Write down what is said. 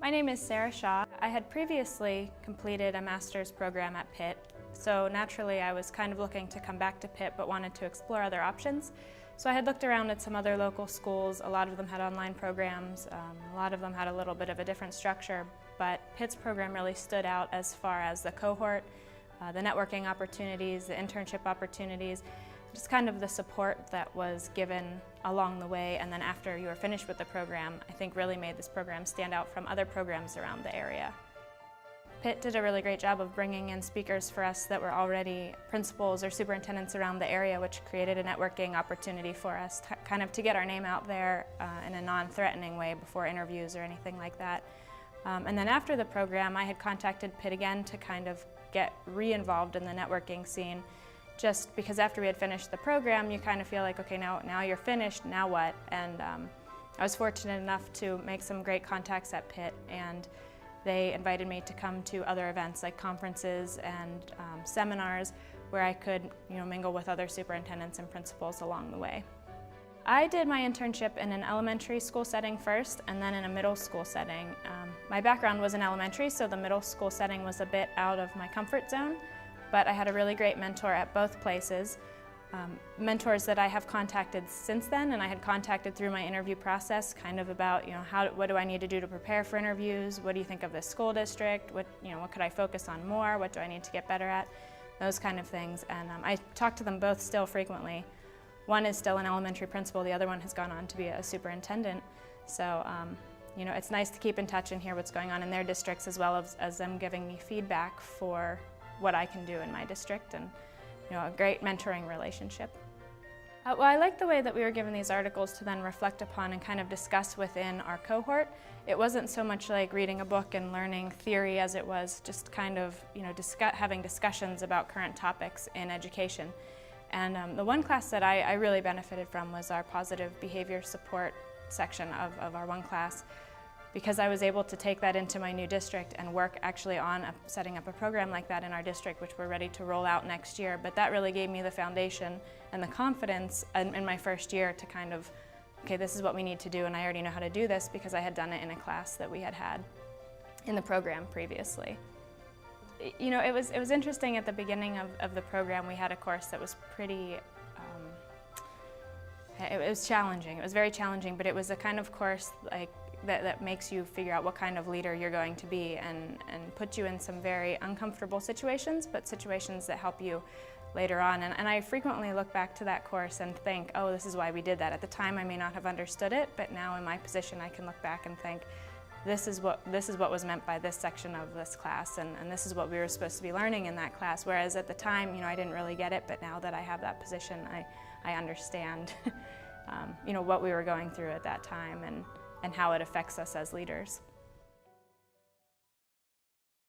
My name is Sarah Shaw. I had previously completed a master's program at Pitt, so naturally I was kind of looking to come back to Pitt but wanted to explore other options. So I had looked around at some other local schools. A lot of them had online programs, a lot of them had a little bit of a different structure, but Pitt's program really stood out as far as the cohort, the networking opportunities, the internship opportunities, just kind of the support that was given along the way, and then after you were finished with the program, I think really made this program stand out from other programs around the area. Pitt did a really great job of bringing in speakers for us that were already principals or superintendents around the area, which created a networking opportunity for us kind of to get our name out there in a non-threatening way before interviews or anything like that. And then after the program, I had contacted Pitt again to kind of get re-involved in the networking scene, just because after we had finished the program, you kind of feel like, okay, now you're finished, now what? And I was fortunate enough to make some great contacts at Pitt, and they invited me to come to other events like conferences and seminars where I could mingle with other superintendents and principals along the way. I did my internship in an elementary school setting first and then in a middle school setting. My background was in elementary, so the middle school setting was a bit out of my comfort zone, but I had a really great mentor at both places. Mentors that I have contacted since then, and I had contacted through my interview process, kind of about what do I need to do to prepare for interviews, what do you think of this school district, what could I focus on more, what do I need to get better at, those kind of things. And I talk to them both still frequently. One is still an elementary principal, the other one has gone on to be a superintendent. So it's nice to keep in touch and hear what's going on in their districts, as well as them giving me feedback for what I can do in my district, and a great mentoring relationship. Well, I like the way that we were given these articles to then reflect upon and kind of discuss within our cohort. It wasn't so much like reading a book and learning theory as it was just kind of having discussions about current topics in education. And the one class that I really benefited from was our positive behavior support section of our one class, because I was able to take that into my new district and work actually on setting up a program like that in our district, which we're ready to roll out next year. But that really gave me the foundation and the confidence in my first year to kind of, okay, this is what we need to do, and I already know how to do this because I had done it in a class that we had had in the program previously. It was interesting at the beginning of the program. We had a course that was pretty, it was challenging. It was very challenging, but it was a kind of course that makes you figure out what kind of leader you're going to be, and put you in some very uncomfortable situations, but situations that help you later on. And I frequently look back to that course and think, oh, this is why we did that. At the time I may not have understood it, but now in my position I can look back and think, this is what was meant by this section of this class, and this is what we were supposed to be learning in that class. Whereas at the time, I didn't really get it, but now that I have that position, I understand what we were going through at that time and how it affects us as leaders.